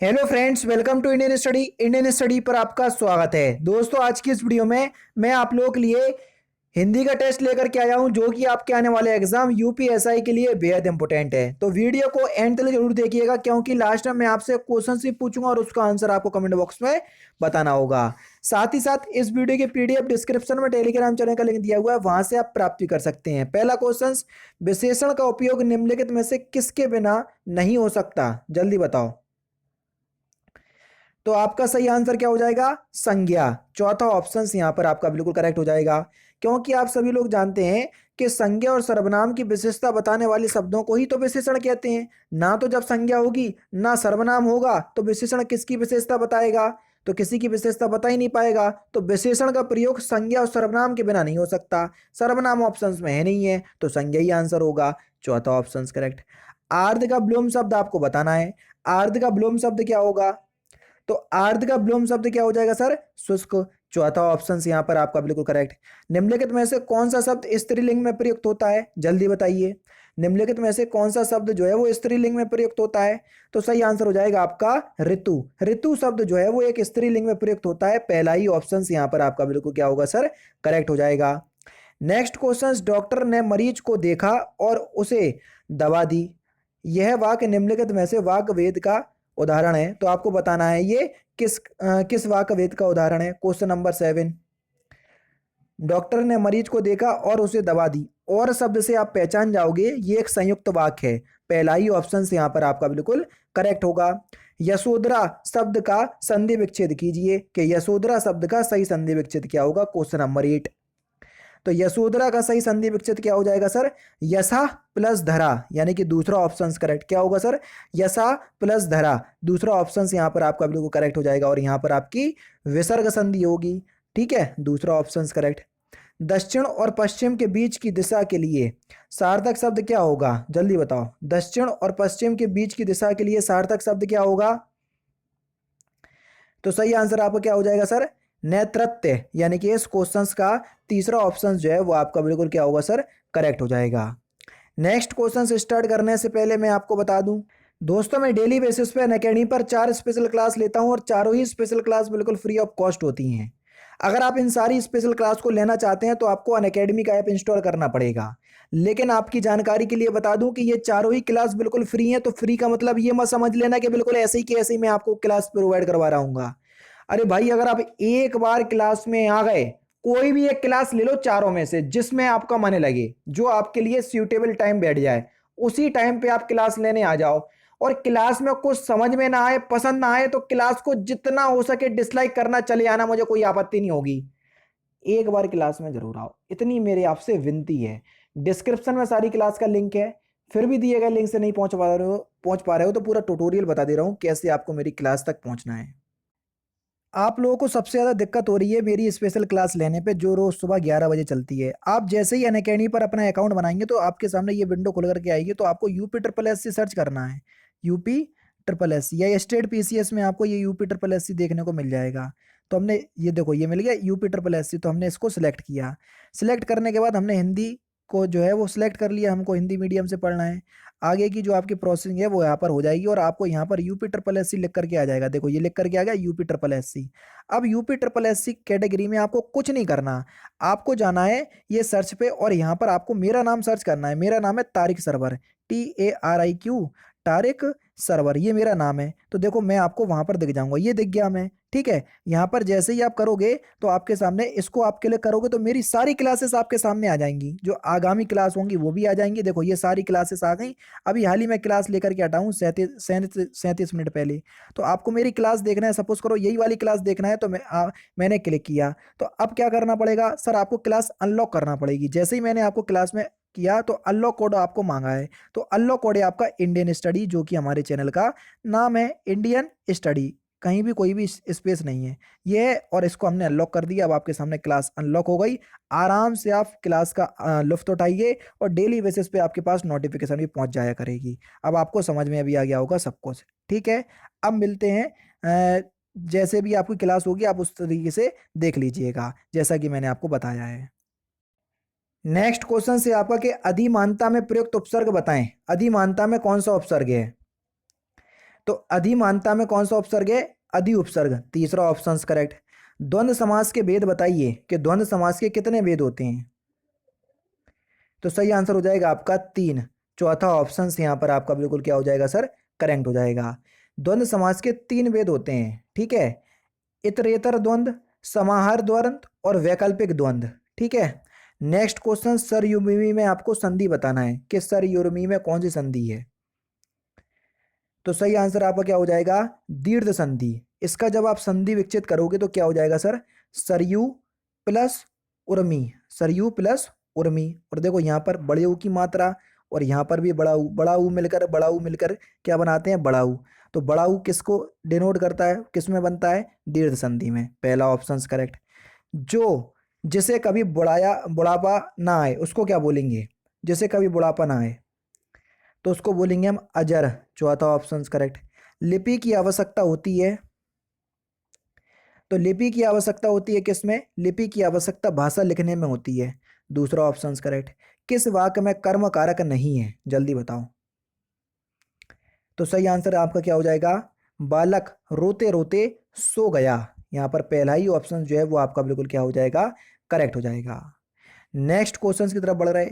Hello friends, welcome to Indian study पर आपका स्वागत है। दोस्तों, आज की इस वीडियो में मैं आप लोगों के लिए हिंदी का टेस्ट लेकर के आया हूं, जो कि आपके आने वाले एग्जाम यूपीएसआई के लिए बेहद इंपॉर्टेंट है। तो वीडियो को एंड तक जरूर देखिएगा, क्योंकि लास्ट में मैं आपसे क्वेश्चन भी पूछूंगा और उसका आंसर आपको कमेंट बॉक्स में बताना होगा। साथ ही साथ इस वीडियो के पीडीएफ डिस्क्रिप्शन में टेलीग्राम चैनल का लिंक दिया हुआ है, वहां से आप प्राप्त भी कर सकते हैं। पहला क्वेश्चन, विशेषण का उपयोग निम्नलिखित में से किसके बिना नहीं हो सकता? जल्दी बताओ। तो आपका सही आंसर क्या हो जाएगा? संज्ञा। चौथा ऑप्शन यहां पर आपका बिल्कुल करेक्ट हो जाएगा, क्योंकि आप सभी लोग जानते हैं कि संज्ञा और सर्वनाम की विशेषता बताने वाले शब्दों को ही तो विशेषण कहते हैं ना। तो जब संज्ञा होगी ना सर्वनाम होगा तो विशेषण किसकी विशेषता बताएगा? तो किसी की विशेषता बता ही नहीं पाएगा। तो विशेषण का प्रयोग संज्ञा और सर्वनाम के बिना नहीं हो सकता। सर्वनाम ऑप्शन में है नहीं है, तो संज्ञा ही आंसर होगा। चौथा ऑप्शन करेक्ट। आर्ध का विलोम शब्द आपको बताना है। आर्ध का विलोम शब्द क्या होगा? तो आर्ध का विलोम शब्द क्या हो जाएगा सर? शुष्क। चौथा ऑप्शन यहां पर आपका बिल्कुल करेक्ट। निम्नलिखित में से कौन सा शब्द स्त्रीलिंग में प्रयुक्त होता है? जल्दी बताइए। निम्नलिखित में से कौन सा शब्द जो है वो स्त्रीलिंग में प्रयुक्त होता है? तो सही आंसर हो जाएगा आपका ऋतु। ऋतु शब्द जो है वो एक स्त्रीलिंग में प्रयुक्त होता है। पहला ही ऑप्शन यहां पर आपका बिल्कुल क्या होगा सर? करेक्ट हो जाएगा। नेक्स्ट क्वेश्चन, डॉक्टर ने मरीज को देखा और उसे दवा दी। यह वाक्य निम्नलिखित में से वाक्य वेद का उदाहरण है। तो आपको बताना है ये किस वाक्य वेद का उदाहरण है। क्वेश्चन नंबर 7, डॉक्टर ने मरीज को देखा और उसे दवा दी। और शब्द से आप पहचान जाओगे ये एक संयुक्त वाक्य है। पहला ही ऑप्शन यहाँ पर आपका बिल्कुल करेक्ट होगा। यशोधरा शब्द का संधि विच्छेद कीजिए कि यशोधरा शब्द का सही संधि विच्छेद क्या होगा। क्वेश्चन नंबर 8, तो यशोधरा का सही संधि विच्छेद क्या हो जाएगा सर? यशा प्लस धरा, यानी कि दूसरा ऑप्शन करेक्ट क्या होगा सर? यशा प्लस धरा। दूसरा ऑप्शन यहां पर आपका बिल्कुल करेक्ट हो जाएगा और यहां पर आपकी विसर्ग संधि होगी। ठीक है, दूसरा ऑप्शन करेक्ट। दक्षिण और पश्चिम के बीच की दिशा के लिए सार्थक शब्द क्या होगा? जल्दी बताओ। दक्षिण और पश्चिम के बीच की दिशा के लिए सार्थक शब्द क्या होगा? तो सही आंसर आपका क्या हो जाएगा सर? नेतृत्व। यानी कि इस क्वेश्चन का तीसरा ऑप्शन जो है वो आपका बिल्कुल क्या होगा सर? करेक्ट हो जाएगा। नेक्स्ट क्वेश्चन स्टार्ट करने से पहले मैं आपको बता दूं, दोस्तों मैं डेली बेसिस पे अनअकैडमी पर 4 स्पेशल क्लास लेता हूं और चारों ही स्पेशल क्लास बिल्कुल फ्री ऑफ कॉस्ट होती हैं। अगर आप इन सारी स्पेशल क्लास को लेना चाहते हैं तो आपको अनअकैडमी का ऐप इंस्टॉल करना पड़ेगा। लेकिन आपकी जानकारी के लिए बता दूं कि ये चारों ही क्लास बिल्कुल फ्री हैं। तो फ्री का मतलब ये मत समझ लेना कि बिल्कुल ऐसे ही कि ऐसे ही मैं आपको क्लास प्रोवाइड करवा रहा हूँ। अरे भाई, अगर आप एक बार क्लास में आ गए, कोई भी एक क्लास ले लो चारों में से जिसमें आपका मन लगे, जो आपके लिए सूटेबल टाइम बैठ जाए, उसी टाइम पे आप क्लास लेने आ जाओ। और क्लास में कुछ समझ में ना आए, पसंद ना आए, तो क्लास को जितना हो सके डिसलाइक करना चले आना, मुझे कोई आपत्ति नहीं होगी। एक बार क्लास में जरूर आओ, इतनी मेरे आपसे विनती है। डिस्क्रिप्शन में सारी क्लास का लिंक है। फिर भी दिए गए लिंक से नहीं पहुंच पा रहे हो तो पूरा ट्यूटोरियल बता दे रहा हूं कैसे आपको मेरी क्लास तक पहुंचना है। आप लोगों को सबसे ज़्यादा दिक्कत हो रही है मेरी स्पेशल क्लास लेने पे, जो रोज़ सुबह 11 बजे चलती है। आप जैसे ही अनअकैडमी पर अपना अकाउंट बनाएंगे तो आपके सामने ये विंडो खुल करके आएगी। तो आपको UP triple S C search करना है। यूपी ट्रिपल एस सी या स्टेट पीसीएस में आपको ये यूपी ट्रिपल एस सी देखने को मिल जाएगा। तो हमने ये देखो, ये मिल गया यूपी ट्रिपल एस सी। तो हमने इसको सिलेक्ट किया। सिलेक्ट करने के बाद हमने हिंदी को जो है वो सिलेक्ट कर लिया, हमको हिंदी मीडियम से पढ़ना है। आगे की जो आपकी प्रोसेसिंग है वो यहाँ पर हो जाएगी और आपको यहाँ पर यूपी ट्रिपल एस सी लिख करके आ जाएगा। देखो, ये लिख करके आ गया यूपी ट्रिपल एस सी। अब UP triple S C category में आपको कुछ नहीं करना। आपको जाना है ये सर्च पे और यहाँ पर आपको मेरा नाम सर्च करना है। मेरा नाम है तारिक सरवर, TARIQ, तारिक सरवर, ये मेरा नाम है। तो देखो, मैं आपको वहां पर दिख जाऊंगा, ये दिख गया मैं। ठीक है, यहाँ पर जैसे ही आप करोगे तो आपके सामने इसको आप क्लिक करोगे तो मेरी सारी क्लासेस आपके सामने आ जाएंगी। जो आगामी क्लास होंगी वो भी आ जाएंगी। देखो, ये सारी क्लासेस आ गई। अभी हाल ही में क्लास लेकर के हटा हूँ 37 मिनट पहले। तो आपको मेरी क्लास देखना है, सपोज करो यही वाली क्लास देखना है, तो मैंने क्लिक किया। तो अब क्या करना पड़ेगा सर? आपको क्लास अनलॉक करना पड़ेगी। जैसे ही मैंने आपको क्लास में किया तो अनलॉक कोड आपको मांगा है। तो अनलॉक कोड है आपका इंडियन स्टडी, जो कि हमारे चैनल का नाम है इंडियन स्टडी। कहीं भी कोई भी स्पेस नहीं है ये है। और इसको हमने अनलॉक कर दिया। अब आपके सामने क्लास अनलॉक हो गई। आराम से आप क्लास का लुफ्त उठाइए और डेली बेसिस पे आपके पास नोटिफिकेशन भी पहुंच जाया करेगी। अब आपको समझ में अभी आ गया होगा सब कुछ। ठीक है, अब मिलते हैं। जैसे भी आपकी क्लास होगी आप उस तरीके से देख लीजिएगा जैसा कि मैंने आपको बताया है। नेक्स्ट क्वेश्चन से आपका कि अधिमानता में प्रयुक्त उपसर्ग बताएं। अधिमानता में कौन सा उपसर्ग है? तो अधिमानता में कौन सा उपसर्ग है? अधि उपसर्ग, तीसरा ऑप्शन करेक्ट। द्वंद्व समास के भेद बताइए कि द्वंद्व समास के कितने भेद होते हैं? तो सही आंसर हो जाएगा आपका 3। चौथा ऑप्शन यहाँ पर आपका बिल्कुल क्या हो जाएगा सर? करेक्ट हो जाएगा। द्वंद्व समास के 3 भेद होते हैं, ठीक है। इतरेतर द्वंद्व, समाहार द्वंद्व और वैकल्पिक द्वंद्व, ठीक है। नेक्स्ट क्वेश्चन, सरयुमी में आपको संधि बताना है कि सरयुमी में कौन सी संधि है। तो सही आंसर आपका क्या हो जाएगा? दीर्घ संधि। इसका जब आप संधि विकसित करोगे तो क्या हो जाएगा sir? Saryu plus Urmi, Saryu plus Urmi. और देखो यहाँ पर बड़े ऊ की मात्रा और यहाँ पर भी बड़ा ऊ मिलकर क्या बनाते हैं? बड़ा ऊ। तो बड़ा ऊ किसको डिनोट करता है, किस में बनता है? दीर्घ संधि में। पहला ऑप्शन करेक्ट। जो जिसे कभी बुढ़ापा ना आए उसको क्या बोलेंगे? जिसे कभी बुढ़ापा ना आए तो उसको बोलेंगे हम अजर। चौथा ऑप्शन करेक्ट। लिपि की आवश्यकता होती है, तो लिपि की आवश्यकता होती है किसमें? लिपि की आवश्यकता भाषा लिखने में होती है। दूसरा ऑप्शन करेक्ट। किस वाक्य में कर्म कारक नहीं है? जल्दी बताओ। तो सही आंसर आपका क्या हो जाएगा? बालक रोते रोते सो गया। यहाँ पर पहला ही ऑप्शन जो है वो आपका बिल्कुल क्या हो जाएगा? करेक्ट हो जाएगा। नेक्स्ट क्वेश्चन की तरफ बढ़ रहे।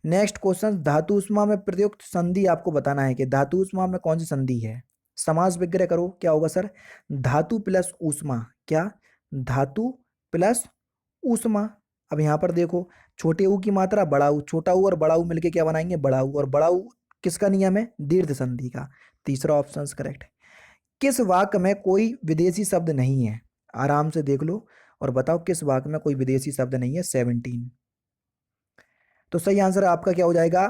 नेक्स्ट क्वेश्चन, धातुष्मा में प्रयुक्त संधि आपको बताना है कि धातुष्मा में कौन सी संधि है। समास विग्रह करो, क्या होगा सर? धातु प्लस ऊष्मा। क्या? धातु प्लस ऊष्मा। अब यहाँ पर देखो, छोटे ऊ की मात्रा बड़ा ऊ, छोटा ऊ और बड़ा ऊ मिलके क्या बनाएंगे? बड़ा ऊ। और बड़ा ऊ किसका नियम है? दीर्घ संधि का। तीसरा ऑप्शन करेक्ट। किस वाक्य में कोई विदेशी शब्द नहीं है? आराम से देख लो और बताओ किस वाक्य में कोई विदेशी शब्द नहीं है। 17। तो सही आंसर आपका क्या हो जाएगा?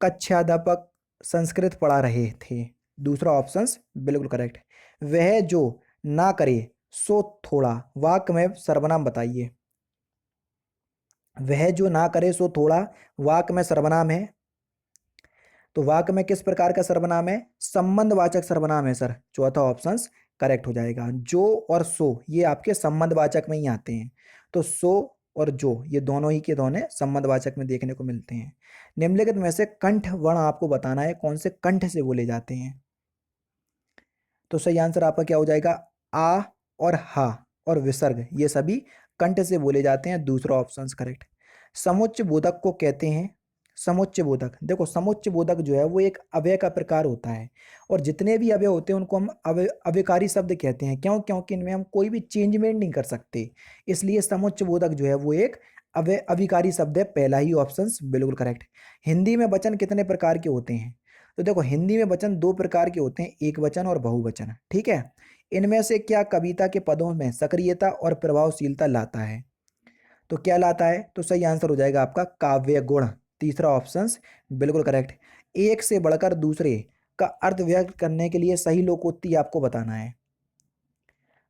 कक्षाध्यापक संस्कृत पढ़ा रहे थे। दूसरा ऑप्शन बिल्कुल करेक्ट। वह जो ना करे सो थोड़ा, वाक्य में सर्वनाम बताइए। वह जो ना करे सो थोड़ा वाक्य में सर्वनाम है। तो वाक्य में किस प्रकार का सर्वनाम है? संबंधवाचक सर्वनाम है सर। चौथा ऑप्शन करेक्ट हो जाएगा। जो और सो ये आपके संबंधवाचक में ही आते हैं। तो सो और जो ये दोनों ही के दोनों संबंधवाचक में देखने को मिलते हैं। निम्नलिखित में से कंठ वर्ण आपको बताना है कौन से कंठ से बोले जाते हैं। तो सही आंसर आपका क्या हो जाएगा? आ और हा और विसर्ग ये सभी कंठ से बोले जाते हैं। दूसरा ऑप्शन करेक्ट। समुच्च बोधक को कहते हैं। समुच्च बोधक, देखो समुच्च बोधक जो है वो एक अव्यय का प्रकार होता है और जितने भी अव्यय होते हैं उनको हम अव्ययकारी शब्द कहते हैं। क्यों? क्योंकि इनमें हम कोई भी चेंजमेंट नहीं कर सकते, इसलिए समुच्च बोधक जो है वो एक अविकारी शब्द है। पहला ही ऑप्शन बिल्कुल करेक्ट। हिंदी में वचन कितने प्रकार के होते हैं? तो देखो हिंदी में वचन 2 प्रकार के होते हैं, एक वचन और बहुवचन, ठीक है। इनमें से क्या कविता के पदों में सक्रियता और प्रभावशीलता लाता है? तो क्या लाता है? तो सही आंसर हो जाएगा आपका काव्य गुण। तीसरा ऑप्शन बिल्कुल करेक्ट। एक से बढ़कर दूसरे का अर्थ व्यक्त करने के लिए सही लोकोक्ति आपको बताना है।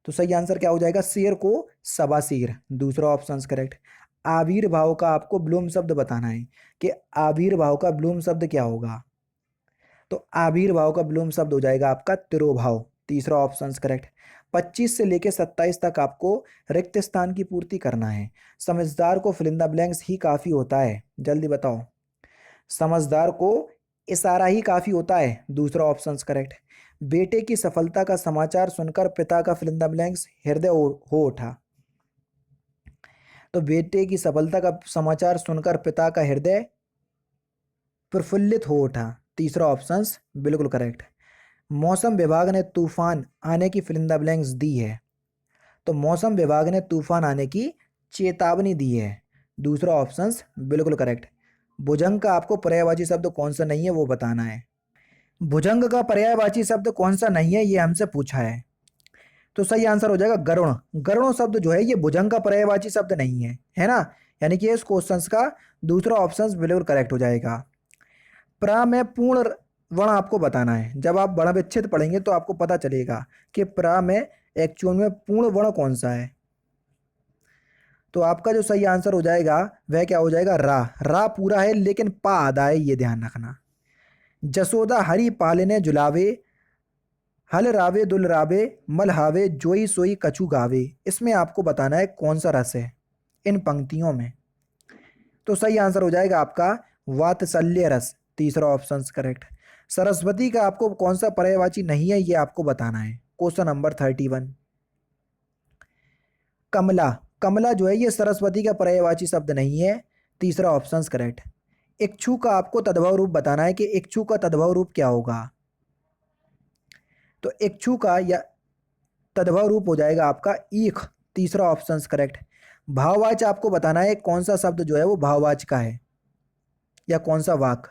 तो सही आंसर क्या हो जाएगा? शेर को सबाशेर। दूसरा ऑप्शन करेक्ट। आविर्भाव का आपको ब्लूम शब्द बताना है कि आविर्भाव का ब्लूम शब्द क्या होगा। तो आविर्भाव का ब्लूम शब्द हो जाएगा आपका तिरोभाव। तीसरा ऑप्शन करेक्ट। 25 से लेकर 27 तक आपको रिक्त स्थान की पूर्ति करना है। समझदार को फिल इन द ब्लैंक्स ही काफी होता है। जल्दी बताओ। समझदार को इशारा ही काफी होता है। दूसरा ऑप्शन करेक्ट। बेटे की सफलता का समाचार सुनकर पिता का फिल इन द ब्लैंक्स हृदय हो उठा। तो बेटे की सफलता का समाचार सुनकर पिता का हृदय प्रफुल्लित हो उठा। तीसरा ऑप्शन बिल्कुल करेक्ट। मौसम विभाग ने तूफान आने की फिल इन द ब्लैंक्स दी है। तो मौसम विभाग ने तूफान आने की चेतावनी दी है। दूसरा ऑप्शन बिल्कुल करेक्ट। भुजंग का आपको पर्यायवाची शब्द कौन सा नहीं है वो बताना है। भुजंग का पर्यायवाची शब्द कौन सा नहीं है ये हमसे पूछा है। तो सही आंसर हो जाएगा गरुण। गरुण शब्द जो है ये भुजंग का पर्यायवाची शब्द नहीं है ना। यानी कि इस क्वेश्चन का दूसरा ऑप्शन बिल्कुल करेक्ट हो जाएगा। प्रा में पूर्ण वर्ण आपको बताना है। जब आप वर्ण विच्छेद पढ़ेंगे तो आपको पता चलेगा कि प्रा में एक्चुअल में पूर्ण वर्ण कौन सा है। तो आपका जो सही आंसर हो जाएगा वह क्या हो जाएगा? रा। रा पूरा है लेकिन पा आधा है, ये ध्यान रखना। जसोदा हरि पालने जुलावे, हल रावे दुल रावे, मल हावे जोई सोई कछु गावे। इसमें आपको बताना है कौन सा रस है इन पंक्तियों में। तो सही आंसर हो जाएगा आपका वात्सल्य रस। तीसरा ऑप्शन करेक्ट। सरस्वती का आपको कौन सा पर्यायवाची नहीं है ये आपको बताना है। Question number 31। कमला, कमला जो है ये सरस्वती का पर्यायवाची शब्द नहीं है, तीसरा ऑप्शन करेक्ट। इच्छु का आपको तद्भव रूप बताना है कि इच्छु का तद्भव रूप क्या होगा। तो इच्छु का या तद्भव रूप हो जाएगा आपका ईख, तीसरा ऑप्शन करेक्ट। भाववाच आपको बताना है कौन सा शब्द जो है वो भाववाच का है या कौन सा वाक।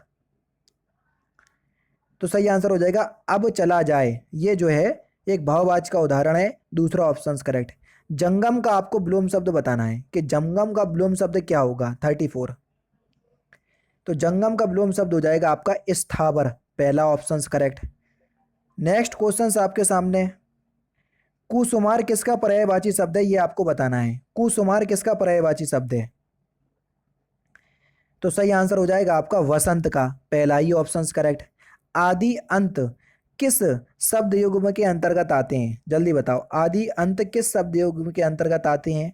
तो सही आंसर हो जाएगा अब चला जाए, ये जो है एक भाववाच का उदाहरण है, दूसरा ऑप्शन करेक्ट। जंगम का आपको विलोम शब्द बताना है कि जंगम का विलोम शब्द क्या होगा, 34। तो जंगम का विलोम शब्द हो जाएगा आपका स्थावर, पहला ऑप्शन करेक्ट। नेक्स्ट क्वेश्चन आपके सामने, कुसुमार किसका पर्यायवाची शब्द है ये आपको बताना है। कुसुमार किसका पर्यायवाची शब्द है। तो सही आंसर हो जाएगा आपका वसंत का, पहला ही ऑप्शन करेक्ट। आदि अंत किस शब्द युग्म के अंतर्गत आते हैं, जल्दी बताओ, आदि अंत किस शब्द युग्म के अंतर्गत आते हैं।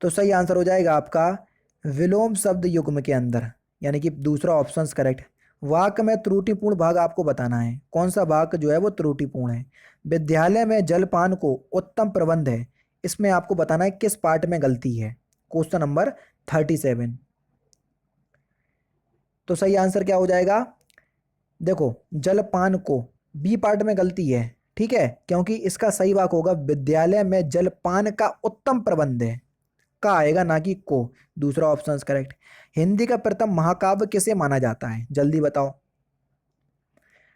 तो सही आंसर हो जाएगा आपका विलोम शब्द युग्म के अंदर, यानी कि दूसरा ऑप्शन करेक्ट। वाक्य में त्रुटिपूर्ण भाग आपको बताना है, कौन सा वाक्य जो है वो त्रुटिपूर्ण है। विद्यालय में जलपान को उत्तम प्रबंध है, इसमें आपको बताना है किस पार्ट में गलती है। Question number 37। तो सही आंसर क्या हो जाएगा, देखो जलपान को बी पार्ट में गलती है, ठीक है, क्योंकि इसका सही वाक्य होगा विद्यालय में जलपान का उत्तम प्रबंध है, का आएगा ना कि को, दूसरा ऑप्शन करेक्ट। हिंदी का प्रथम महाकाव्य किसे माना जाता है, जल्दी बताओ।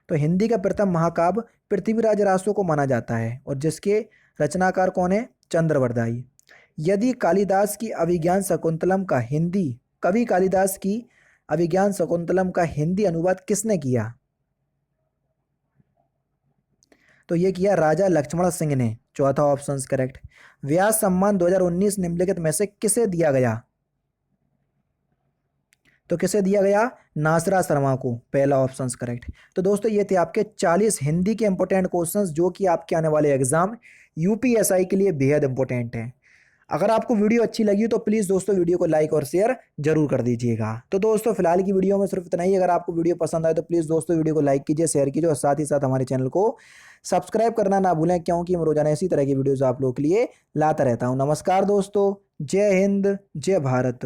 तो हिंदी का प्रथम महाकाव्य पृथ्वीराज रासो को माना जाता है, और जिसके रचनाकार कौन है, चंद्रवरदाई। यदि कालिदास की अभिज्ञान शकुंतलम का हिंदी, कवि कालिदास की अभिज्ञान शकुंतलम का हिंदी अनुवाद किसने किया। तो ये किया राजा लक्ष्मण सिंह ने, चौथा ऑप्शन करेक्ट। व्यास सम्मान 2019 निम्नलिखित में से किसे दिया गया। तो किसे दिया गया, नासरा शर्मा को, पहला ऑप्शन करेक्ट। तो दोस्तों ये थे आपके 40 हिंदी के इंपॉर्टेंट क्वेश्चंस जो कि आपके आने वाले एग्जाम यूपीएसआई के लिए बेहद इंपॉर्टेंट हैं। अगर आपको वीडियो अच्छी लगी तो प्लीज़ दोस्तों वीडियो को लाइक और शेयर जरूर कर दीजिएगा। तो दोस्तों फिलहाल की वीडियो में सिर्फ इतना ही। अगर आपको वीडियो पसंद आए तो प्लीज़ दोस्तों वीडियो को लाइक कीजिए, शेयर कीजिए और साथ ही साथ हमारे चैनल को सब्सक्राइब करना ना भूलें, क्योंकि मैं रोजाना इसी तरह की वीडियोज़ आप लोगों के लिए लाता रहता हूँ। नमस्कार दोस्तों, जय हिंद, जय भारत।